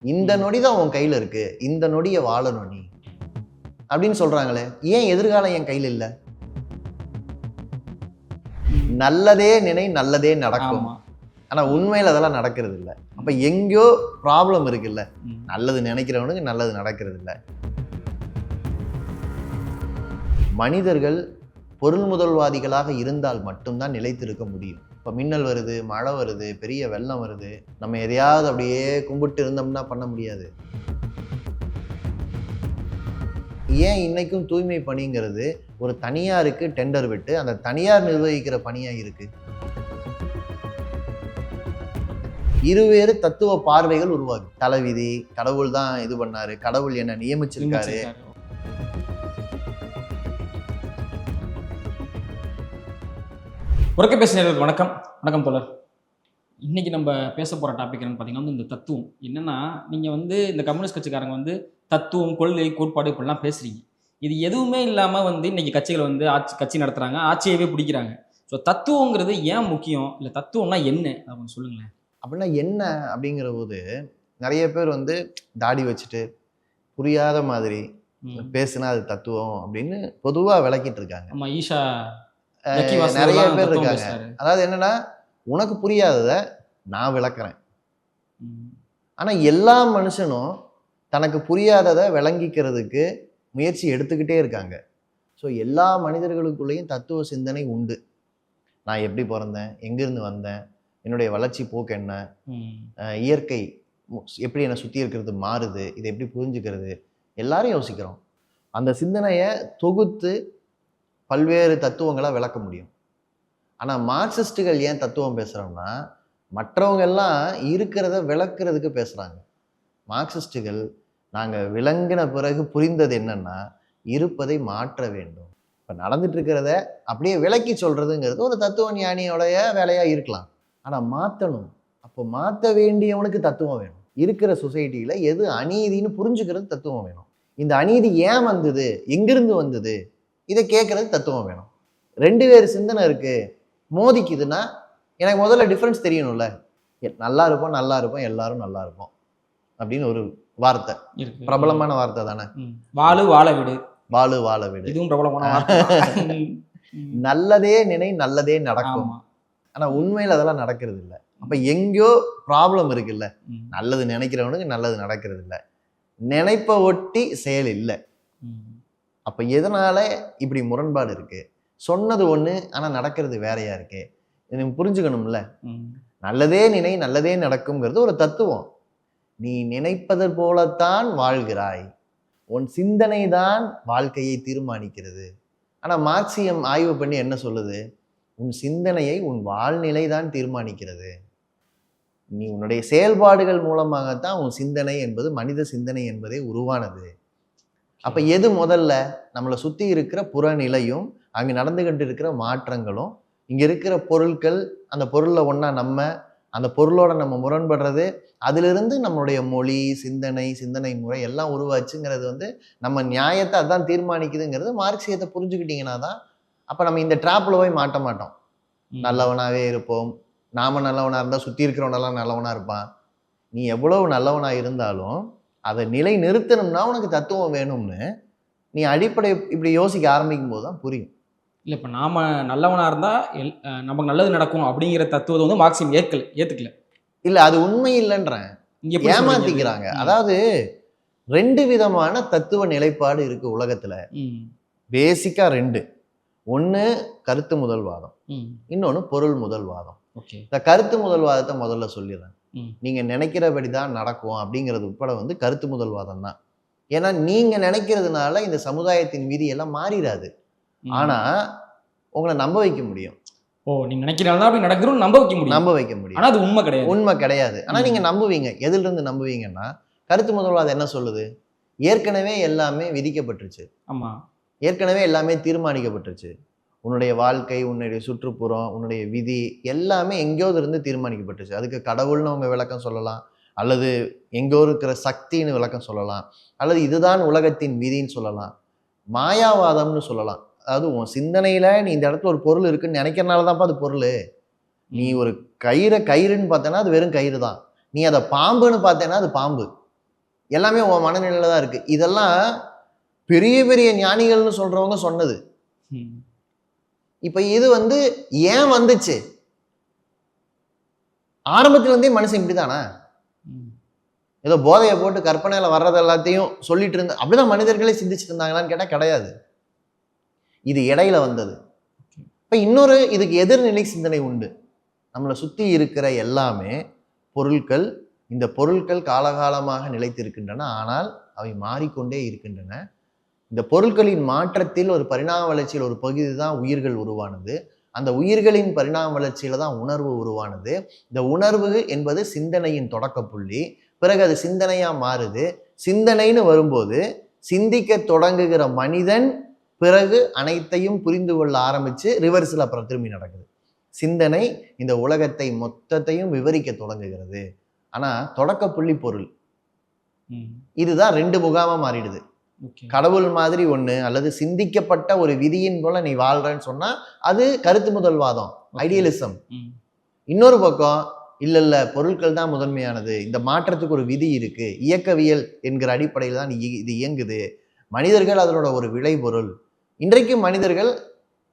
இந்த நொடி தான் உன் கையில இருக்கு, இந்த நொடியை வாழணும் நீ அப்படின்னு சொல்றாங்களே. ஏன் எதிர்காலம் என் கையில் இல்லை? நல்லதே நினை, நல்லதே நடக்கும். ஆனா உண்மையில அதெல்லாம் நடக்கிறது இல்லை. அப்ப எங்கேயோ ப்ராப்ளம் இருக்குல்ல. நல்லது நினைக்கிறவனுக்கு நல்லது நடக்கிறது இல்லை. மனிதர்கள் பொருள் முதல்வாதிகளாக இருந்தால் மட்டும்தான் நிலைத்திருக்க முடியும். இப்போ மின்னல் வருது, மழை வருது, பெரிய வெள்ளம் வருது, நம்ம எதையாவது அப்படியே கும்பிட்டு இருந்தோம்னா பண்ண முடியாது. ஏன் இன்னைக்கும் தூய்மை பணிங்கிறது ஒரு தனியாருக்கு டெண்டர் விட்டு அந்த தனியார் நிர்வகிக்கிற பணியா இருக்கு? இருவேறு தத்துவ பார்வைகள் உருவாகும். தலைவிதி, கடவுள் தான் இது பண்ணாரு, கடவுள் என்ன நியமிச்சிருக்காரு. உறக்க பேசினர்களுக்கு வணக்கம். வணக்கம் தோழர். இன்னைக்கு நம்ம பேச போகிற டாபிக் என்னன்னு பார்த்தீங்கன்னா இந்த தத்துவம். என்னன்னா நீங்கள் இந்த கம்யூனிஸ்ட் கட்சிக்காரங்க தத்துவம், கொள்கை, கோட்பாடு இப்படிலாம் பேசுறீங்க. இது எதுவுமே இல்லாமல் இன்னைக்கு கட்சிகள் கட்சி நடத்துகிறாங்க, ஆட்சியவே பிடிக்கிறாங்க. ஸோ தத்துவங்கிறது ஏன் முக்கியம், இல்லை தத்துவம்னா என்ன, அதை கொஞ்சம் சொல்லுங்களேன். அப்படின்னா என்ன அப்படிங்கிற போது நிறைய பேர் தாடி வச்சுட்டு புரியாத மாதிரி பேசுனா அது தத்துவம் அப்படின்னு பொதுவாக விளக்கிட்டு இருக்காங்க. ஆமாம், ஈஷா நிறைய பேர் இருக்காங்க. அதாவது என்னன்னா, உனக்கு புரியாததை நான் விளக்குறேன். ஆனா எல்லா மனுஷனும் தனக்கு புரியாததை விளங்கிக்கிறதுக்கு முயற்சி எடுத்துக்கிட்டே இருக்காங்க. ஸோ எல்லா மனிதர்களுக்குள்ளேயும் தத்துவ சிந்தனை உண்டு. நான் எப்படி பிறந்தேன், எங்கிருந்து வந்தேன், என்னுடைய வளர்ச்சி போக்கு என்ன, இயற்கை எப்படி என்னை சுற்றி இருக்கிறது மாறுது, இதை எப்படி புரிஞ்சுக்கிறது, எல்லாரும் யோசிக்கிறோம். அந்த சிந்தனையை தொகுத்து பல்வேறு தத்துவங்களை விளக்க முடியும். ஆனால் மார்க்சிஸ்டுகள் ஏன் தத்துவம் பேசுகிறோம்னா, மற்றவங்க எல்லாம் இருக்கிறத விளக்குறதுக்கு பேசுகிறாங்க. மார்க்சிஸ்டுகள் நாங்கள் விளங்கின பிறகு புரிந்தது என்னன்னா, இருப்பதை மாற்ற வேண்டும். இப்போ நடந்துட்டு இருக்கிறத அப்படியே விளக்கி சொல்றதுங்கிறது ஒரு தத்துவ ஞானியோடைய வேலையாக இருக்கலாம். ஆனால் மாற்றணும். அப்போ மாற்ற வேண்டியவனுக்கு தத்துவம் வேணும். இருக்கிற சொசைட்டியில் எது அநீதின்னு புரிஞ்சுக்கிறது தத்துவம் வேணும். இந்த அநீதி ஏன் வந்தது, எங்கிருந்து வந்தது, இதை கேட்கறது தத்துவம் வேணும். ரெண்டு பேர் சிந்தனை இருக்கு, மோதிக்குதுன்னா எனக்கு முதல்ல டிஃப்ரென்ஸ் தெரியணும்ல. நல்லா இருப்போம், நல்லா இருப்போம், எல்லாரும் நல்லா இருப்போம் அப்படின்னு ஒரு வார்த்தை, பிரபலமான வார்த்தை தானே. வாழு வாழ விடு, வாழு வாழ விடு, இதுவும் பிரபலமான வார்த்தை. நல்லதே நினை, நல்லதே நடக்கும். ஆனா உண்மையில அதெல்லாம் நடக்கிறது இல்லை. அப்ப எங்கேயோ ப்ராப்ளம் இருக்குல்ல. நல்லது நினைக்கிறவனுக்கு நல்லது நடக்கிறது இல்லை, நினைப்ப ஒட்டி செயல் இல்லை. அப்ப எதனால இப்படி முரண்பாடு இருக்கு? சொன்னது ஒண்ணு ஆனா நடக்கிறது வேறையா இருக்கு. நீங்க புரிஞ்சுக்கணும்ல. நல்லதே நினை, நல்லதே நடக்கும்ங்கிறது ஒரு தத்துவம். நீ நினைப்பது போலத்தான் வாழ்கிறாய், உன் சிந்தனை தான் வாழ்க்கையை தீர்மானிக்கிறது. ஆனா மார்க்சியம் ஆய்வு பண்ணி என்ன சொல்லுது? உன் சிந்தனையை உன் வாழ்நிலை தான் தீர்மானிக்கிறது. நீ உன்னுடைய செயல்பாடுகள் மூலமாகத்தான் உன் சிந்தனை என்பது, மனித சிந்தனை என்பதே உருவானது. அப்ப எது முதல்ல? நம்மளை சுத்தி இருக்கிற புறநிலையும் அங்க நடந்துகிட்டு இருக்கிற மாற்றங்களும், இங்க இருக்கிற பொருட்கள், அந்த பொருள்ல ஒண்ணா நம்ம, அந்த பொருளோட நம்ம முரண்படுறது, அதிலிருந்து நம்மளுடைய மொழி, சிந்தனை முறை எல்லாம் உருவாச்சுங்கிறது நம்ம நியாயத்தை அதான் தீர்மானிக்குதுங்கிறது மார்க்சியத்தை புரிஞ்சுக்கிட்டீங்கன்னா தான் அப்ப நம்ம இந்த டிராப்ல போய் மாட்ட மாட்டோம். நல்லவனாவே இருப்போம். நாம நல்லவனா இருந்தா சுத்தி இருக்கிறவனெல்லாம் நல்லவனா இருப்பான். நீ எவ்வளவு நல்லவனா இருந்தாலும் அதை நிலை நிறுத்தணும்னா உனக்கு தத்துவம் வேணும்னு நீ அடிப்படை இப்படி யோசிக்க ஆரம்பிக்கும் போது தான் புரியும். இல்லை, இப்போ நாம நல்லவனா இருந்தா நமக்கு நல்லது நடக்கும் அப்படிங்கிற தத்துவத்தை மார்க்சியம் ஏத்துக்கல. இல்ல, அது உண்மை இல்லைன்றேன், ஏமாத்திக்கிறாங்க. அதாவது ரெண்டு விதமான தத்துவ நிலைப்பாடு இருக்கு உலகத்துல. பேசிக்கா ரெண்டு. ஒண்ணு கருத்து முதல்வாதம், இன்னொன்னு பொருள் முதல்வாதம். இந்த கருத்து முதல்வாதத்தை முதல்ல சொல்லிடுறேன். நீங்க நினைக்கிறபடிதான் நடக்கும் அப்படிங்கிறது உட்பட கருத்து முதல்வாதம் தான். ஏன்னா நீங்க நினைக்கிறதுனால இந்த சமுதாயத்தின் விதி எல்லாம் மாறிடாது. ஆனா உங்களை நம்ப வைக்க முடியும். நீங்க நினைக்கிறதா அப்படி நடக்குதுன்னு நம்ப வைக்க முடியும். ஆனா அது உண்மை கிடையாது. ஆனா நீங்க நம்புவீங்க. எதுல இருந்து நம்புவீங்கன்னா, கருத்து முதல்வாதம் என்ன சொல்லுது? ஏற்கனவே எல்லாமே விதிக்கப்பட்டுருச்சு. ஆமா, ஏற்கனவே எல்லாமே தீர்மானிக்கப்பட்டுருச்சு. உன்னுடைய வாழ்க்கை, உன்னுடைய சுற்றுப்புறம், உன்னுடைய விதி எல்லாமே எங்கேயோது இருந்து தீர்மானிக்கப்பட்டுச்சு. அதுக்கு கடவுள்னு அவங்க விளக்கம் சொல்லலாம், அல்லது எங்கோ இருக்கிற சக்தின்னு விளக்கம் சொல்லலாம், அல்லது இதுதான் உலகத்தின் விதின்னு சொல்லலாம், மாயாவாதம்னு சொல்லலாம். அதாவது உன் சிந்தனையில நீ இந்த இடத்துல ஒரு பொருள் இருக்குன்னு நினைக்கிறனால தான்ப்பா அது பொருள். நீ ஒரு கயிறுன்னு பார்த்தேன்னா அது வெறும் கயிறு தான். நீ அதை பாம்புன்னு பார்த்தேன்னா அது பாம்பு. எல்லாமே உன் மனநிலையில தான் இருக்கு. இதெல்லாம் பெரிய பெரிய ஞானிகள்னு சொல்றவங்க சொன்னது. இப்ப இது ஏன் வந்துச்சு? ஆரம்பத்துல இருந்தே மனுஷன் இப்படிதானா? ஏதோ போதையை போட்டு கற்பனையில வர்றது எல்லாத்தையும் சொல்லிட்டு இருந்த அப்படிதான் மனிதர்களே சிந்திச்சுட்டு இருந்தாங்களான்னு கேட்டா கிடையாது. இது இடையில வந்தது. இப்ப இன்னொரு இதுக்கு எதிர்நிலை சிந்தனை உண்டு. நம்மளை சுத்தி இருக்கிற எல்லாமே பொருட்கள். இந்த பொருட்கள் காலகாலமாக நிலைத்திருக்கின்றன. ஆனால் அவை மாறிக்கொண்டே இருக்கின்றன. இந்த பொருட்களின் மாற்றத்தில் ஒரு பரிணாம வளர்ச்சியில் ஒரு பகுதி தான் உயிர்கள் உருவானது. அந்த உயிர்களின் பரிணாம வளர்ச்சியில தான் உணர்வு உருவானது. இந்த உணர்வு என்பது சிந்தனையின் தொடக்க புள்ளி. பிறகு அது சிந்தனையா மாறுது. சிந்தனைன்னு வரும்போது சிந்திக்க தொடங்குகிற மனிதன் பிறகு அனைத்தையும் புரிந்து கொள்ள ஆரம்பிச்சு ரிவர்ஸில் அப்புறம் திரும்பி நடக்குது. சிந்தனை இந்த உலகத்தை மொத்தத்தையும் விவரிக்க தொடங்குகிறது. ஆனா தொடக்க புள்ளி பொருள். இதுதான் 2 முகாமா மாறிடுது. கடவுள் மாதிரி ஒண்ணு அல்லது சிந்திக்கப்பட்ட ஒரு விதியின் போல நீ வாழ்றன்னு சொன்னா அது கருத்து முதல்வாதம், ஐடியலிசம். இன்னொரு பக்கம் இல்ல பொருட்கள் தான் முதன்மையானது, இந்த மாற்றத்துக்கு ஒரு விதி இருக்கு, இயக்கவியல் என்கிற அடிப்படையில் தான் இது இயங்குது, மனிதர்கள் அதனோட ஒரு விளைபொருள். இன்றைக்கு மனிதர்கள்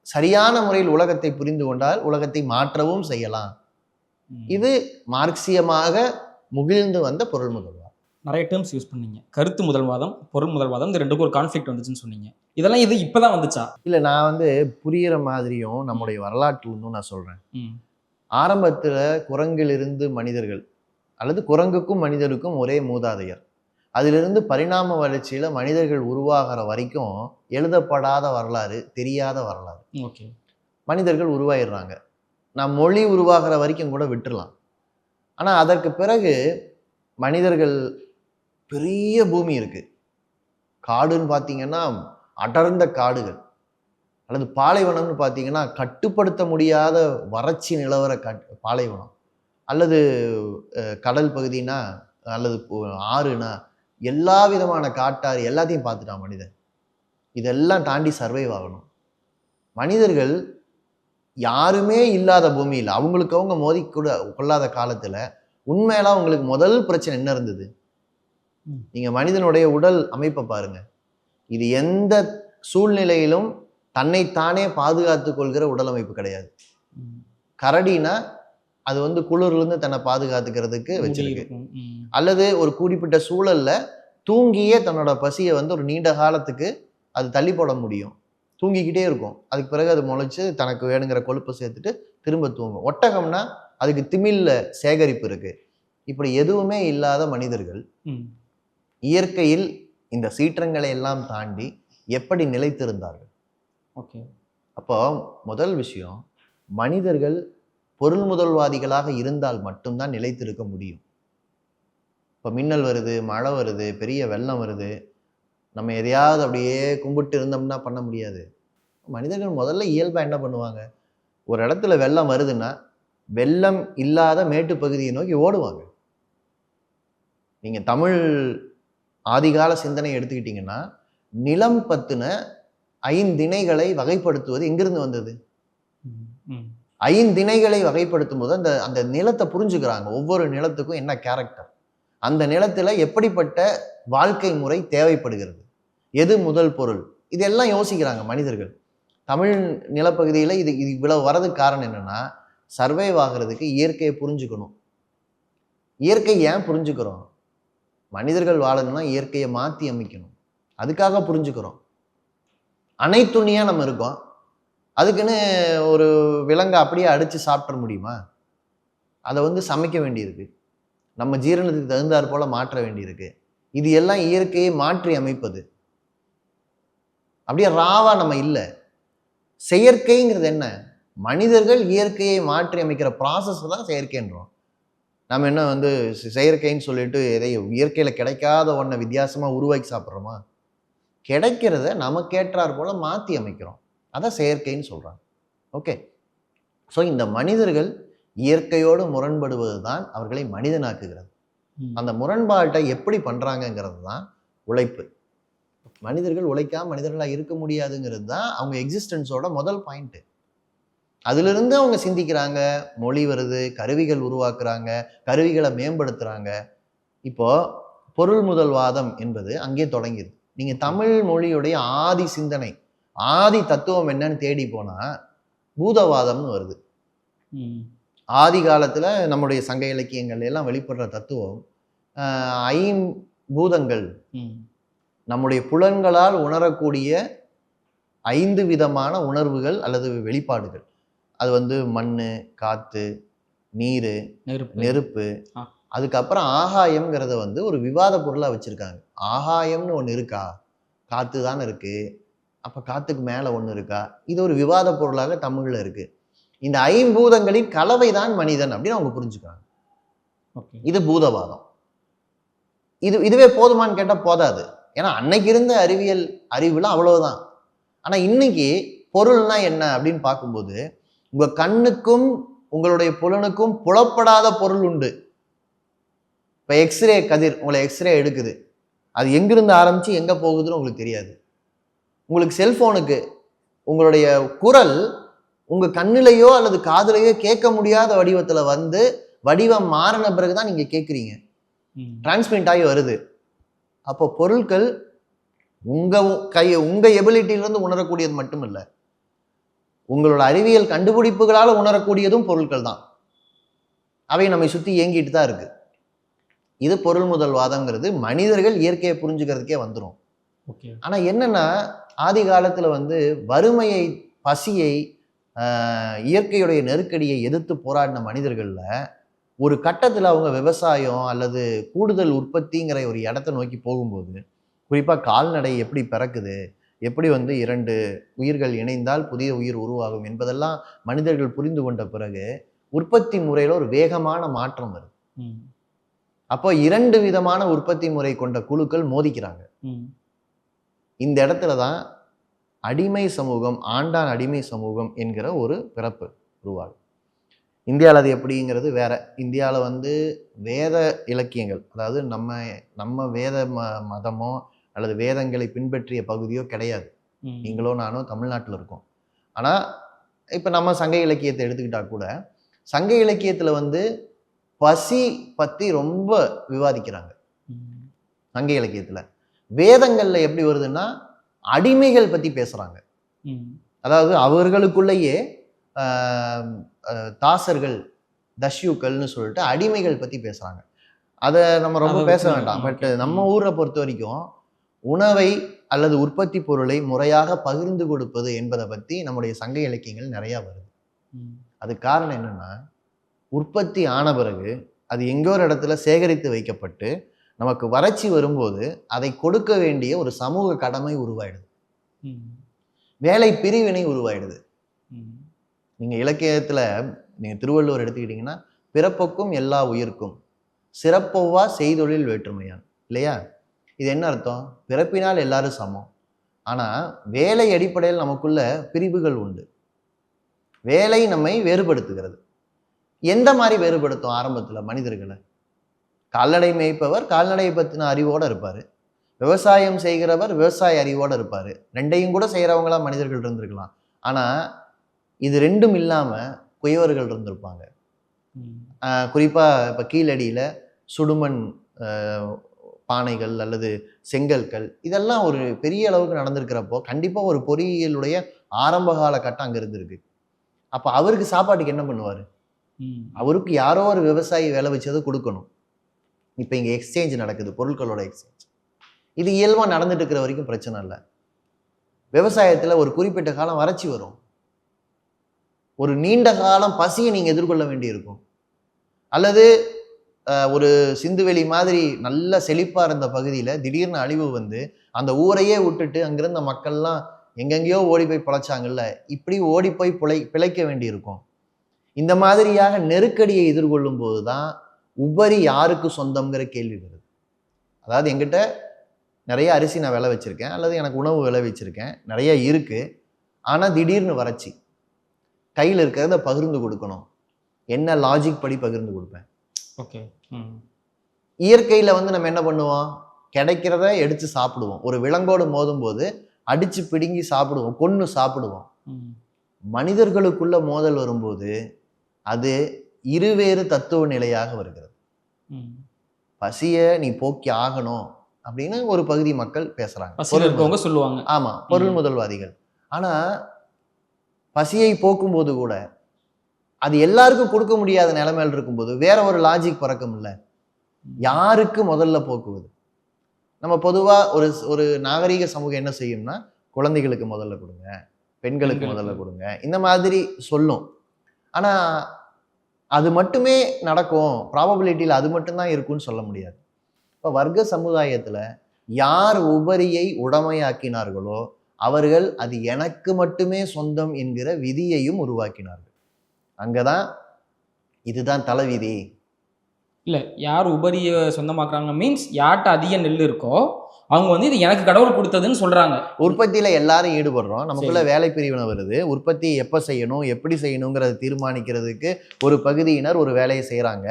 சரியான முறையில் உலகத்தை புரிந்து கொண்டால் உலகத்தை மாற்றவும் செய்யலாம். இது மார்க்சியமாக முகிழ்ந்து வந்த பொருள் முதல்வாதம். நிறைய டேர்ம்ஸ் யூஸ் பண்ணீங்க. கருத்து முதல்வாதம், பொருள் முதல்வாதம், இந்த ரெண்டுக்கும் ஒரு கான்ஃப்ளிக்ட் வந்துச்சுன்னு சொன்னீங்க. இதெல்லாம் இது இப்பதான் வந்துச்சா? இல்ல, நான் புரியிற மாதிரியும் நம்முடைய வரலாற்று நான் சொல்றேன். ஆரம்பத்துல குரங்கிலிருந்து மனிதர்கள் அல்லது குரங்குக்கும் மனிதருக்கும் ஒரே மூதாதையர். அதிலிருந்து பரிணாம வளர்ச்சியில மனிதர்கள் உருவாகிற வரைக்கும் எழுதப்படாத வரலாறு, தெரியாத வரலாறு. மனிதர்கள் உருவாயிடுறாங்க. நான் மொழி உருவாகிற வரைக்கும் கூட விட்டுறலாம். ஆனா அதற்கு பிறகு மனிதர்கள் பெரிய பூமி இருக்கு. காடுன்னு பார்த்தீங்கன்னா அடர்ந்த காடுகள், அல்லது பாலைவனம்னு பார்த்தீங்கன்னா கட்டுப்படுத்த முடியாத வறட்சி நிலவர பாலைவனம், அல்லது கடல் பகுதினா அல்லது ஆறுனா எல்லா விதமான காட்டாறு எல்லாத்தையும் பார்த்துட்டான் மனிதன். இதெல்லாம் தாண்டி சர்வைவ் ஆகணும். மனிதர்கள் யாருமே இல்லாத பூமியில் அவங்களுக்கு அவங்க மோதி கூட கொள்ளாத காலத்துல உண்மையில உங்களுக்கு முதல் பிரச்சனை என்ன இருந்தது? நீங்க மனிதனுடைய உடல் அமைப்பை பாருங்க. இது எந்த சூழ்நிலையிலும் தன்னைத்தானே பாதுகாத்துக் கொள்கிற உடல் அமைப்பு கிடையாது. கரடினா அது குளிர்ல இருந்து தன்னை பாதுகாத்துக்கிறதுக்கு வச்சிருக்கு. அல்லது ஒரு குறிப்பிட்ட சூழல்ல தூங்கியே தன்னோட பசியை ஒரு நீண்ட காலத்துக்கு அது தள்ளி போட முடியும். தூங்கிக்கிட்டே இருக்கும். அதுக்கு பிறகு அது முளைச்சு தனக்கு வேணுங்கிற கொழுப்பை சேர்த்துட்டு திரும்ப தூங்கும். ஒட்டகம்னா அதுக்கு திமில்ல சேகரிப்பு இருக்கு. இப்படி எதுவுமே இல்லாத மனிதர்கள் இயற்கையில் இந்த சீற்றங்களை எல்லாம் தாண்டி எப்படி நிலைத்திருந்தார்கள்? அப்போ முதல் விஷயம், மனிதர்கள் பொருள் முதல்வாதிகளாக இருந்தால் மட்டும்தான் நிலைத்திருக்க முடியும். இப்போ மின்னல் வருது, மழை வருது, பெரிய வெள்ளம் வருது, நம்ம எதையாவது அப்படியே கும்பிட்டு இருந்தோம்னா பண்ண முடியாது. மனிதர்கள் முதல்ல இயல்பா என்ன பண்ணுவாங்க? ஒரு இடத்துல வெள்ளம் வருதுன்னா வெள்ளம் இல்லாத மேட்டு பகுதியை நோக்கி ஓடுவாங்க. நீங்க தமிழ் ஆதிகால சிந்தனை எடுத்துக்கிட்டீங்கன்னா நிலம் பத்தின 5 திணைகளை வகைப்படுத்துவது எங்கிருந்து வந்தது? 5 திணைகளை வகைப்படுத்தும் போது அந்த நிலத்தை புரிஞ்சுக்கிறாங்க. ஒவ்வொரு நிலத்துக்கும் என்ன கேரக்டர், அந்த நிலத்துல எப்படிப்பட்ட வாழ்க்கை முறை தேவைப்படுகிறது, எது முதல் பொருள், இதெல்லாம் யோசிக்கிறாங்க மனிதர்கள். தமிழ் நிலப்பகுதியில இது இவ்வளவு வரதுக்கு காரணம் என்னன்னா, சர்வைவ் ஆகிறதுக்கு இயற்கையை புரிஞ்சுக்கணும். இயற்கை ஏன் புரிஞ்சுக்கிறோம்? மனிதர்கள் வாழணும்னா இயற்கையை மாற்றி அமைக்கணும், அதுக்காக புரிஞ்சுக்கிறோம். அனைத்துணியா நம்ம இருக்கோம். அதுக்குன்னு ஒரு விலங்கை அப்படியே அடிச்சு சாப்பிட முடியுமா? அதை சமைக்க வேண்டியிருக்கு, நம்ம ஜீரணத்துக்கு தகுந்தாற் போல மாற்ற வேண்டியிருக்கு. இது எல்லாம் இயற்கையை மாற்றி அமைப்பது. அப்படியே ராவா நம்ம இல்லை. செயற்கைங்கிறது என்ன? மனிதர்கள் இயற்கையை மாற்றி அமைக்கிற ப்ராசஸ் தான் செயற்கைன்றோம். நம்ம என்ன செயற்கைன்னு சொல்லிட்டு எதையும் இயற்கையில கிடைக்காத ஒன்றை வித்தியாசமா உருவாக்கி சாப்பிட்றோமா? கிடைக்கிறத நமக்கேற்றார் போல மாற்றி அமைக்கிறோம். அதான் செயற்கைன்னு சொல்றாங்க. ஓகே, ஸோ இந்த மனிதர்கள் இயற்கையோடு முரண்படுவது தான் அவர்களை மனிதனாக்குகிறது. அந்த முரண்பாட்டை எப்படி பண்றாங்கிறது தான் உழைப்பு. மனிதர்கள் உழைக்காம மனிதர்களாக இருக்க முடியாதுங்கிறது தான் அவங்க எக்ஸிஸ்டன்ஸோட முதல் பாயிண்ட். அதுல இருந்து அவங்க சிந்திக்கிறாங்க, மொழி வருது, கருவிகள் உருவாக்குறாங்க, கருவிகளை மேம்படுத்துறாங்க. இப்போ பொருள் முதல்வாதம் என்பது அங்கே தொடங்கியது. நீங்க தமிழ் மொழியுடைய ஆதி சிந்தனை, ஆதி தத்துவம் என்னன்னு தேடி போனா பூதவாதம்னு வருது. ஆதி காலத்துல நம்முடைய சங்க இலக்கியங்கள் எல்லாம் வெளிப்படுற தத்துவம் ஐம்பூதங்கள், நம்முடைய புலன்களால் உணரக்கூடிய 5 விதமான உணர்வுகள் அல்லது வெளிப்பாடுகள். அது மண்ணு, காத்து, நீர், நெருப்பு. அதுக்கப்புறம் ஆகாயம்ங்கிறத ஒரு விவாத பொருளா வச்சிருக்காங்க. ஆகாயம்னு ஒண்ணு இருக்கா? காத்து தானே இருக்கு, அப்ப காத்துக்கு மேல ஒண்ணு இருக்கா? இது ஒரு விவாத பொருளாக தமிழ்ல இருக்கு. இந்த 5 பூதங்களின் கலவைதான் மனிதன் அப்படின்னு அவங்க புரிஞ்சுக்கிறாங்க. இது பூதவாதம். இதுவே போதுமான்னு கேட்டா போதாது. ஏன்னா அன்னைக்கு இருந்த அறிவியல் அறிவுல அவ்வளவுதான். ஆனா இன்னைக்கு பொருள்னா என்ன அப்படின்னு பார்க்கும்போது உங்க கண்ணுக்கும் உங்களுடைய புலனுக்கும் புலப்படாத பொருள் உண்டு. இப்ப எக்ஸ்ரே கதிர் உங்களை எக்ஸ்ரே எடுக்குது, அது எங்கிருந்து ஆரம்பிச்சு எங்க போகுதுன்னு உங்களுக்கு தெரியாது. உங்களுக்கு செல்போனுக்கு உங்களுடைய குரல் உங்க கண்ணிலையோ அல்லது காதுலையோ கேட்க முடியாத வடிவத்துல வடிவம் மாறின பிறகுதான் நீங்க கேட்குறீங்க, டிரான்ஸ்மிட் ஆகி வருது. அப்போ பொருட்கள் உங்க எபிலிட்டியிலிருந்து உணரக்கூடியது மட்டும் இல்லை, உங்களோட அறிவியல் கண்டுபிடிப்புகளால உணரக்கூடியதும் பொருட்கள் தான். அவை நம்மை சுத்தி இயங்கிட்டு தான் இருக்கு. இது பொருள் முதல்வாதம்ங்கிறது மனிதர்கள் இயற்கையை புரிஞ்சுக்கிறதுக்கே வந்துடும். ஆனா என்னன்னா ஆதி காலத்துல வறுமையை, பசியை, இயற்கையுடைய நெருக்கடியை எதிர்த்து போராடின மனிதர்கள்ல ஒரு கட்டத்துல அவங்க விவசாயம் அல்லது கூடுதல் உற்பத்திங்கிற ஒரு இடத்தை நோக்கி போகும்போது, குறிப்பா கால்நடை எப்படி பிறக்குது, எப்படி 2 உயிர்கள் இணைந்தால் புதிய உயிர் உருவாகும் என்பதெல்லாம் மனிதர்கள் புரிந்து கொண்ட பிறகு உற்பத்தி முறையில ஒரு வேகமான மாற்றம் வருது. அப்போ 2 விதமான உற்பத்தி முறை கொண்ட குழுக்கள் மோதிக்கிறாங்க. இந்த இடத்துலதான் அடிமை சமூகம், ஆண்டான் அடிமை சமூகம் என்கிற ஒரு பிறப்பு உருவாகும். இந்தியாவில் அது எப்படிங்கிறது வேற. இந்தியாவில் வேத இலக்கியங்கள், அதாவது நம்ம வேத மதமோ அல்லது வேதங்களை பின்பற்றிய பகுதியோ கிடையாது. நீங்களோ நானோ தமிழ்நாட்டில் இருக்கோம். ஆனால் இப்போ நம்ம சங்க இலக்கியத்தை எடுத்துக்கிட்டா கூட சங்க இலக்கியத்தில் பசி பற்றி ரொம்ப விவாதிக்கிறாங்க. சங்க இலக்கியத்தில் வேதங்களில் எப்படி வருதுன்னா அடிமைகள் பற்றி பேசுகிறாங்க. அதாவது அவர்களுக்குள்ளேயே தாசர்கள், தஷ்யூக்கள்னு சொல்லிட்டு அடிமைகள் பற்றி பேசுகிறாங்க. அதை நம்ம ரொம்ப பேச வேண்டாம். பட் நம்ம ஊரை பொறுத்த வரைக்கும் உணவை அல்லது உற்பத்தி பொருளை முறையாக பகிர்ந்து கொடுப்பது என்பதை பற்றி நம்முடைய சங்க இலக்கியங்கள் நிறையா வருது. அது காரணம் என்னன்னா, உற்பத்தி ஆன பிறகு அது எங்கோ ஒரு இடத்துல சேகரித்து வைக்கப்பட்டு நமக்கு வறட்சி வரும்போது அதை கொடுக்க வேண்டிய ஒரு சமூக கடமை உருவாயிடுது, வேலை பிரிவினை உருவாயிடுது. நீங்க இலக்கியத்துல நீங்க திருவள்ளுவர் எடுத்துக்கிட்டீங்கன்னா, பிறப்புக்கும் எல்லா உயிர்க்கும் சிறப்பொவ்வா செய்தொழில் வேற்றுமையான், இல்லையா? இது என்ன அர்த்தம்? பிறப்பினால் எல்லாரும் சமம், ஆனா வேலை அடிப்படையில் நமக்குள்ள பிரிவுகள் உண்டு. வேலை நம்மை வேறுபடுத்துகிறது. எந்த மாதிரி வேறுபடுத்தும்? ஆரம்பத்துல மனிதர்களை கால்நடை மேய்ப்பவர் கால்நடையை பத்தின அறிவோட இருப்பாரு, விவசாயம் செய்கிறவர் விவசாய அறிவோட இருப்பாரு. ரெண்டையும் கூட செய்யறவங்களா மனிதர்கள் இருந்திருக்கலாம். ஆனா இது ரெண்டும் இல்லாம குயவர்கள் இருந்திருப்பாங்க. குறிப்பா இப்ப கீழடியில சுடுமண் பானைகள் அல்லது செங்கற்கள் இதெல்லாம் ஒரு பெரிய அளவுக்கு நடந்திருக்கிறப்போ கண்டிப்பா ஒரு பொறியியலுடைய ஆரம்ப கால கட்டம் அங்க இருந்திருக்கு. அப்ப அவருக்கு சாப்பாட்டுக்கு என்ன பண்ணுவாரு? அவருக்கு யாரோ ஒரு விவசாயி வேலை வச்சதை கொடுக்கணும். இப்ப இங்க எக்ஸ்சேஞ்ச் நடக்குது, பொருட்களோட எக்ஸ்சேஞ்ச். இது இயல்பா நடந்துட்டு இருக்கிற வரைக்கும் பிரச்சனை இல்லை. விவசாயத்துல ஒரு குறிப்பிட்ட காலம் வறட்சி வரும், ஒரு நீண்ட காலம் பசியை நீங்க எதிர்கொள்ள வேண்டி இருக்கும். அல்லது ஒரு சிந்துவெளி மாதிரி நல்ல செழிப்பா இருந்த பகுதியில திடீர்னு அழிவு அந்த ஊரையே விட்டுட்டு அங்கிருந்த மக்கள்லாம் எங்கெங்கேயோ ஓடி போய் பிழைச்சாங்கல்ல, இப்படி ஓடி போய் பிழைக்க வேண்டி இருக்கும். இந்த மாதிரியாக நெருக்கடியை எதிர்கொள்ளும் போதுதான் உபரி யாருக்கு சொந்தம்ங்கிற கேள்வி வருது. அதாவது என்கிட்ட நிறைய அரிசி நான் விளை வச்சிருக்கேன், அல்லது எனக்கு உணவு விளை வச்சிருக்கேன், நிறைய இருக்கு. ஆனா திடீர்னு வறட்சி, கையில் இருக்கிறத பகிர்ந்து கொடுக்கணும். என்ன லாஜிக் படி பகிர்ந்து கொடுப்பேன்? ஓகே. இயற்கையில நம்ம என்ன பண்ணுவோம்? கிடைக்கிறத எடுத்து சாப்பிடுவோம். ஒரு விலங்கோடு மோதும் போது அடிச்சு பிடுங்கி சாப்பிடுவோம், கொன்னு சாப்பிடுவோம். மனிதர்களுக்குள்ள மோதல் வரும்போது அது இருவேறு தத்துவ நிலையாக வருகிறது. பசியை நீ போக்கி ஆகணும் அப்படின்னு ஒரு பகுதி மக்கள் பேசுறாங்க, சொல்லுவாங்க. ஆமா, பொருள் முதல்வாதிகள். ஆனா பசியை போக்கும்போது கூட அது எல்லாருக்கும் கொடுக்க முடியாத நிலைமையில் இருக்கும்போது வேற ஒரு லாஜிக் பறக்கும் இல்லை. யாருக்கு முதல்ல போக்குவது? நம்ம பொதுவா ஒரு ஒரு நாகரீக சமூகம் என்ன செய்யும்னா, குழந்தைகளுக்கு முதல்ல கொடுங்க, பெண்களுக்கு முதல்ல கொடுங்க, இந்த மாதிரி சொல்லும். ஆனா அது மட்டுமே நடக்கும், ப்ராபபிலிட்டியில் அது மட்டும்தான் இருக்குன்னு சொல்ல முடியாது. இப்போ வர்க்க சமுதாயத்துல யார் உபரியை உடைமையாக்கினார்களோ அவர்கள் அது எனக்கு மட்டுமே சொந்தம் என்கிற விதியையும் உருவாக்கினார்கள். அங்கதான் இதுதான் தலைவிதி. இல்ல, யார் உபரிய சொந்தமாக்குறாங்க மீன்ஸ் யார்கிட்ட அதிக நெல் இருக்கோ அவங்க வந்து இது எனக்கு கடவுள் கொடுத்ததுன்னு சொல்றாங்க. உற்பத்தியில எல்லாரும் ஈடுபடுறோம், நமக்குள்ள வேலை பிரிவினை வருது. உற்பத்தி எப்ப செய்யணும், எப்படி செய்யணுங்கிறத தீர்மானிக்கிறதுக்கு ஒரு பகுதியினர் ஒரு வேலையை செய்யறாங்க.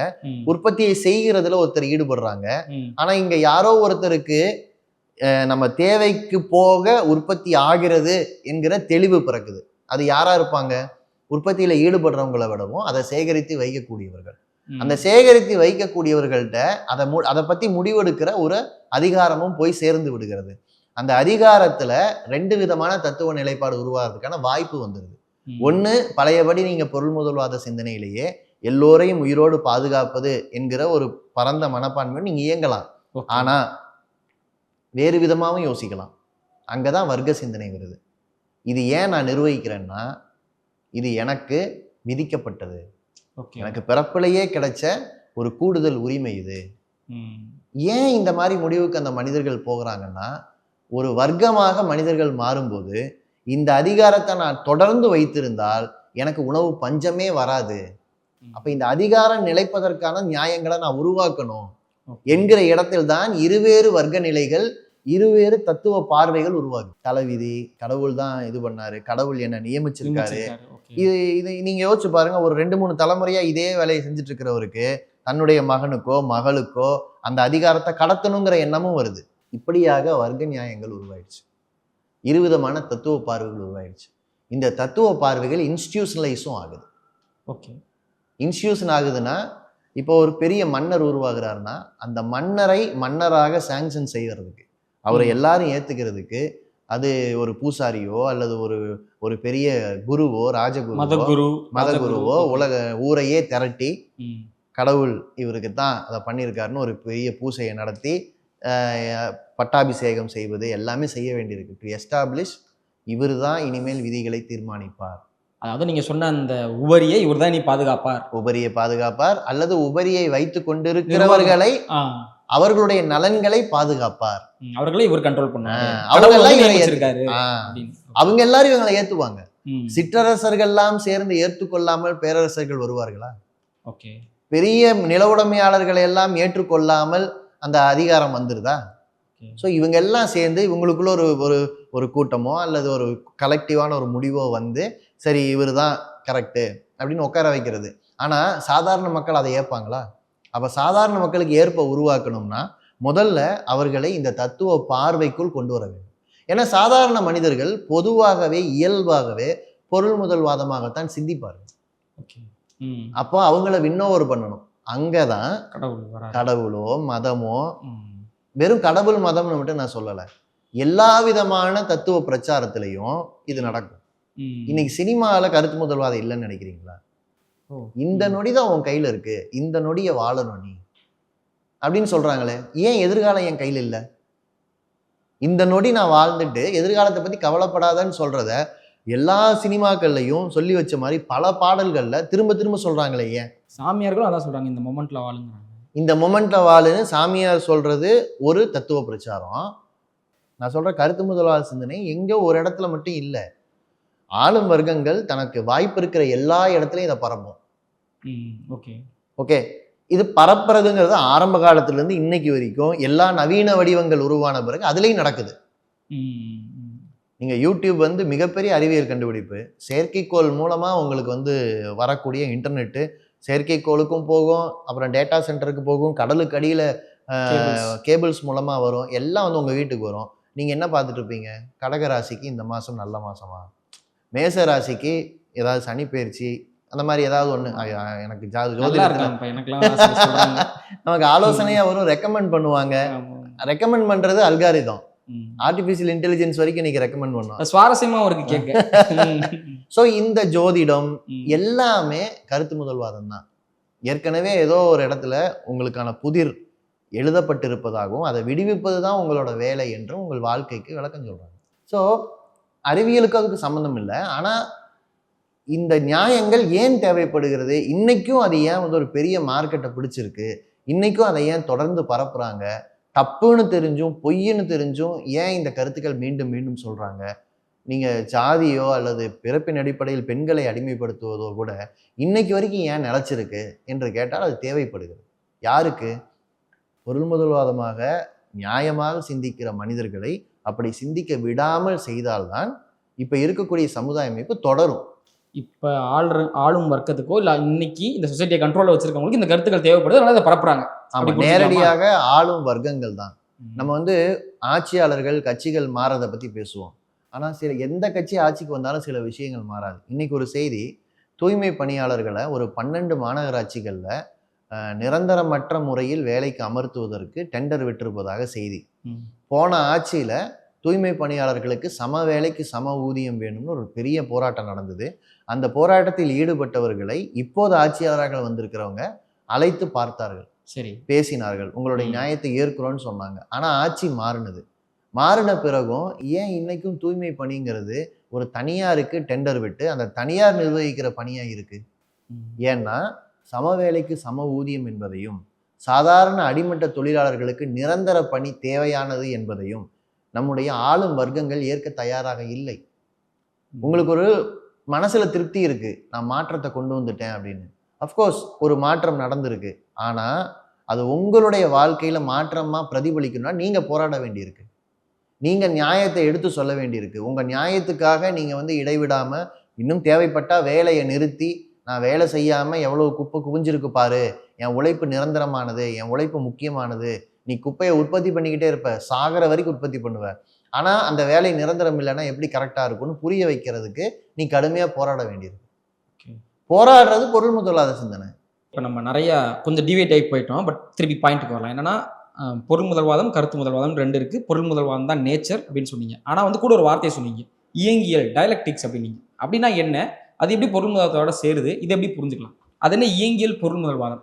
உற்பத்தியை செய்கிறதுல ஒருத்தர் ஈடுபடுறாங்க. ஆனா இங்க யாரோ ஒருத்தருக்கு நம்ம தேவைக்கு போக உற்பத்தி ஆகிறது என்கிற தெளிவு பிறக்குது. அது யாரா இருப்பாங்க? உற்பத்தியில ஈடுபடுறவங்களை விடவும் அதை சேகரித்து வைக்கக்கூடியவர்கள். அந்த சேகரித்து வைக்கக்கூடியவர்கள்ட்ட அதை பத்தி முடிவெடுக்கிற ஒரு அதிகாரமும் போய் சேர்ந்து விடுகிறது. அந்த அதிகாரத்துல 2 விதமான தத்துவ நிலைப்பாடு உருவாகிறதுக்கான வாய்ப்பு வந்துடுது. ஒண்ணு, பழையபடி நீங்க பொருள் முதல்வாத சிந்தனையிலேயே எல்லோரையும் உயிரோடு பாதுகாப்பது என்கிற ஒரு பரந்த மனப்பான்மை நீங்க இயங்கலாம். ஆனா வேறு விதமாகவும் யோசிக்கலாம். அங்கதான் வர்க்க சிந்தனை வருது. இது ஏன் நான் நிர்வகிக்கிறேன்னா, இது எனக்கு விதிக்கப்பட்டது, எனக்கு பிறப்பிலேயே கிடைச்ச ஒரு கூடுதல் உரிமை இது. ஏன் இந்த மாதிரி முடிவுக்கு அந்த மனிதர்கள் போகிறாங்கன்னா, ஒரு வர்க்கமாக மனிதர்கள் மாறும்போது இந்த அதிகாரத்தை நான் தொடர்ந்து வைத்திருந்தால் எனக்கு உணவு பஞ்சமே வராது. அப்ப இந்த அதிகாரம் நிலைப்பதற்கான நியாயங்களை நான் உருவாக்கணும் என்கிற இடத்தில் தான் இருவேறு வர்க்க நிலைகள், இருவேறு தத்துவ பார்வைகள் உருவாகும். தலைவிதி, கடவுள் தான் இது பண்ணாரு, கடவுள் என்ன நியமிச்சிருக்காரு. இது நீங்க யோசிச்சு பாருங்க. ஒரு 2-3 தலைமுறையா இதே வேலையை செஞ்சுட்டு இருக்கிறவருக்கு தன்னுடைய மகனுக்கோ மகளுக்கோ அந்த அதிகாரத்தை கடத்தணுங்கிற எண்ணமும் வருது. இப்படியாக வர்க்க நியாயங்கள் உருவாயிடுச்சு. இருவிதமான தத்துவ பார்வைகள் உருவாயிடுச்சு. இந்த தத்துவ பார்வைகள் இன்ஸ்டிடியூஷனலைஸும் ஆகுது. இன்ஸ்டிடியூஷன் ஆகுதுன்னா, இப்போ ஒரு பெரிய மன்னர் உருவாகிறாருன்னா அந்த மன்னரை மன்னராக சாங்ஷன் செய்யறதுக்கு, அவரை எல்லாரும் ஏத்துக்கிறதுக்கு, அது ஒரு பூசாரியோ அல்லது ஒரு பெரிய குருவோ, ராஜகுருவோ, மதகுருவோ உலக ஊரையே திரட்டி கடவுள் இவருக்கு தான் அதை பண்ணியிருக்காருன்னு ஒரு பெரிய பூசையை நடத்தி பட்டாபிஷேகம் செய்வது எல்லாமே செய்ய வேண்டியிருக்கு. டு எஸ்டாப்ளிஷ் இவர் தான் இனிமேல் விதிகளை தீர்மானிப்பார். அதாவது நீங்க சொன்ன அந்த உபரியை இவர் தான் நீ பாதுகாப்பார், உபரியை பாதுகாப்பார், அல்லது உபரியை வைத்து கொண்டிருக்கிறவர்களை அவர்களுடைய நலன்களை பாதுகாப்பார். அவர்களை இவர் கண்ட்ரோல் பண்ணாரு. அவங்க எல்லாரும் இவங்களை ஏத்துவாங்க. சிற்றரசர்கள் எல்லாம் சேர்ந்து ஏற்றுக்கொள்ளாமல் பேரரசர்கள் வருவார்களா? பெரிய நில உடைமையாளர்களை எல்லாம் ஏற்றுக்கொள்ளாமல் அந்த அதிகாரம் வந்துருதா? ஸோ இவங்க எல்லாம் சேர்ந்து இவங்களுக்குள்ள ஒரு கூட்டமோ அல்லது ஒரு கலெக்டிவான ஒரு முடிவோ வந்து சரி இவர் தான் கரெக்டு அப்படின்னு உட்கார வைக்கிறது. ஆனா சாதாரண மக்கள் அதை ஏற்பாங்களா? அப்ப சாதாரண மக்களுக்கு ஏற்ப உருவாக்கணும்னா முதல்ல அவர்களை இந்த தத்துவ பார்வைக்குள் கொண்டு வர வேண்டும். ஏன்னா சாதாரண மனிதர்கள் பொதுவாகவே இயல்பாகவே பொருள் முதல்வாதமாகத்தான் சிந்திப்பார்கள். அப்போ அவங்கள வின்னோவர் பண்ணணும். அங்கதான் கடவுளோ மதமோ, வெறும் கடவுள் மதம்னு மட்டும் நான் சொல்லலை, எல்லா விதமான தத்துவ பிரச்சாரத்திலையும் இது நடக்கும். இன்னைக்கு சினிமாவில் கருத்து முதல்வாதம் இல்லைன்னு நினைக்கிறீங்களா? இந்த நொடி தான் உன் கையில இருக்கு, இந்த நொடியை வாழணும் நீ அப்படின்னு சொல்றாங்களே. ஏன் எதிர்காலம் என் கையில் இல்லை? இந்த நொடி நான் வாழ்ந்துட்டு எதிர்காலத்தை பத்தி கவலைப்படாதன்னு சொல்றத எல்லா சினிமாக்கள்லையும் சொல்லி வச்ச மாதிரி பல பாடல்கள்ல திரும்ப திரும்ப சொல்றாங்களே. ஏன்? சாமியார்களும் அதான் சொல்றாங்க, இந்த மொமெண்ட்ல வாழுங்க, இந்த மொமெண்ட்ல வாழுன்னு சாமியார் சொல்றது ஒரு தத்துவ பிரச்சாரம். நான் சொல்ற கருத்து முதல்வாத சிந்தனை எங்கோ ஒரு இடத்துல மட்டும் இல்லை. ஆளும் வர்க்கங்கள் தனக்கு வாய்ப்பு இருக்கிற எல்லா இடத்துலையும் இதை பரப்பும். ஓகே, இது பரப்புறதுங்கிறது ஆரம்ப காலத்துல இருந்து இன்னைக்கு வரைக்கும் எல்லா நவீன வடிவங்கள் உருவான பிறகு அதுலேயும் நடக்குது. நீங்க யூடியூப் வந்து மிகப்பெரிய அறிவியல் கண்டுபிடிப்பு. செயற்கைக்கோள் மூலமா உங்களுக்கு வரக்கூடிய இன்டர்நெட்டு செயற்கைக்கோளுக்கும் போகும், அப்புறம் டேட்டா சென்டருக்கு போகும், கடலுக்கு அடியில கேபிள்ஸ் மூலமா வரும், எல்லாம் உங்க வீட்டுக்கு வரும். நீங்க என்ன பார்த்துட்டு இருப்பீங்க? கடக ராசிக்கு இந்த மாசம் நல்ல மாசமா, மேச ராசிக்கு ஏதாவது சனி பயிற்சி அந்த மாதிரி ஏதாவது ஒண்ணு எனக்கு சொல்றாங்க. நமக்கு ஆலோசனையா வரும், ரெக்கமெண்ட் பண்ணுவாங்க. ரெக்கமெண்ட் பண்றது அல்காரிதம், ஆர்டிபிஷியல் இன்டெலிஜென்ஸ் வரைக்கும் இன்னைக்கு ரெக்கமெண்ட் பண்ணுவோம். சுவாரஸ்யமா இருக்கு கேட்க. ஸோ இந்த ஜோதிடம் எல்லாமே கருத்து முதல்வாதம் தான். ஏற்கனவே ஏதோ ஒரு இடத்துல உங்களுக்கான புதிர் எழுதப்பட்டிருப்பதாகவும் அதை விடுவிப்பது தான் உங்களோட வேலை என்றும் உங்கள் வாழ்க்கைக்கு விளக்கம் சொல்றாங்க. ஸோ அறிவியலுக்கு அதுக்கு சம்மந்தம் இல்லை. ஆனால் இந்த நியாயங்கள் ஏன் தேவைப்படுகிறது, இன்னைக்கும் அது ஏன் வந்து ஒரு பெரிய மார்க்கெட்டை பிடிச்சிருக்கு, இன்னைக்கும் அதை ஏன் தொடர்ந்து பரப்புறாங்க, தப்புன்னு தெரிஞ்சும் பொய்ன்னு தெரிஞ்சும் ஏன் இந்த கருத்துக்கள் மீண்டும் மீண்டும் சொல்றாங்க, நீங்க ஜாதியோ அல்லது பிறப்பின் அடிப்படையில் பெண்களை அடிமைப்படுத்துவதோ கூட இன்னைக்கு வரைக்கும் ஏன் நிலைச்சிருக்கு என்று கேட்டால் அது தேவைப்படுகிறது. யாருக்கு? பொருள் முதல்வாதமாக நியாயமாக சிந்திக்கிற மனிதர்களை அப்படி சிந்திக்க விடாமல் செய்தால்தான் இப்ப இருக்கக்கூடிய சமுதாய அமைப்பு தொடரும். இப்ப ஆளும் வர்க்கத்துக்கோ இல்ல இன்னைக்கு இந்த சொசைட்டியை கண்ட்ரோல்ல வச்சிருக்கவங்களுக்கு இந்த கருத்துக்கள் தேவைப்படுது, அதனால அதை பரப்புறாங்க. நேரடியாக ஆளும் வர்க்கங்கள் தான். நம்ம வந்து ஆட்சியாளர்கள் கட்சிகள் மாறதை பத்தி பேசுவோம். ஆனா எந்த கட்சி ஆட்சிக்கு வந்தாலும் சில விஷயங்கள் மாறாது. இன்னைக்கு ஒரு செய்தி, தூய்மை பணியாளர்களை ஒரு 12 மாநகராட்சிகள்ல நிரந்தரமற்ற முறையில் வேலைக்கு அமர்த்துவதற்கு டெண்டர் விட்டிருப்பதாக செய்தி. போன ஆட்சியில தூய்மை பணியாளர்களுக்கு சம வேலைக்கு சம ஊதியம் வேணும்னு ஒரு பெரிய போராட்டம் நடந்தது. அந்த போராட்டத்தில் ஈடுபட்டவர்களை இப்போது ஆட்சியாளர்கள் வந்திருக்கிறவங்க அழைத்து பார்த்தார்கள், சரி பேசினார்கள், உங்களுடைய நியாயத்தை ஏற்கிறோன்னு சொன்னாங்க. ஆனா ஆட்சி மாறின பிறகும் ஏன் இன்னைக்கும் தூய்மை பணிங்கிறது ஒரு தனியாருக்கு டெண்டர் விட்டு அந்த தனியார் நிர்வகிக்கிற பணியா இருக்கு? ஏன்னா சம வேலைக்கு சம ஊதியம் என்பதையும் சாதாரண அடிமட்ட தொழிலாளர்களுக்கு நிரந்தர பணி தேவையானது என்பதையும் நம்முடைய ஆளும் வர்க்கங்கள் ஏற்க தயாராக இல்லை. உங்களுக்கு ஒரு மனசுல திருப்தி இருக்கு, நான் மாற்றத்தை கொண்டு வந்துட்டேன் அப்படின்னு. அஃப்கோர்ஸ் ஒரு மாற்றம் நடந்திருக்கு. ஆனா அது உங்களுடைய வாழ்க்கையில மாற்றமா பிரதிபலிக்கணும்னா நீங்க போராட வேண்டியிருக்கு, நீங்க நியாயத்தை எடுத்து சொல்ல வேண்டியிருக்கு. உங்க நியாயத்துக்காக நீங்க வந்து இடைவிடாம இன்னும் தேவைப்பட்டா வேலையை நிறுத்தி, நான் வேலை செய்யாம எவ்வளவு குப்பை குவிஞ்சிருக்கு பாரு, என் உழைப்பு நிரந்தரமானது, என் உழைப்பு முக்கியமானது, நீ குப்பையை உற்பத்தி பண்ணிக்கிட்டே இருப்ப, சாகிற வரைக்கும் உற்பத்தி பண்ணுவ, ஆனா அந்த வேலை நிரந்தரம் இல்லைன்னா எப்படி கரெக்டா இருக்கும்னு புரிய வைக்கிறதுக்கு நீ கடுமையா போராட வேண்டியிருக்கு. போராடுறது பொருள் முதலாத சிந்தனை. இப்போ நம்ம நிறைய கொஞ்சம் டிவேட் ஆகி போயிட்டோம், பட் திருப்பி பாயிண்ட்டுக்கு வரலாம். என்னன்னா பொருள் முதல்வாதம் கருத்து முதல்வாதம் 2 இருக்கு. பொருள் முதல்வாதம் தான் நேச்சர் அப்படின்னு சொன்னீங்க. ஆனா வந்து கூட ஒரு வார்த்தையை சொன்னீங்க, இயங்கியல், டயலக்டிக்ஸ் அப்படின்னீங்க. அப்படின்னா என்ன, அது எப்படி பொருள் முதல்வாதத்தோட சேருது, இது எப்படி புரிஞ்சுக்கலாம்? அது என்ன இயங்கியல் பொருள் முதல்வாதம்?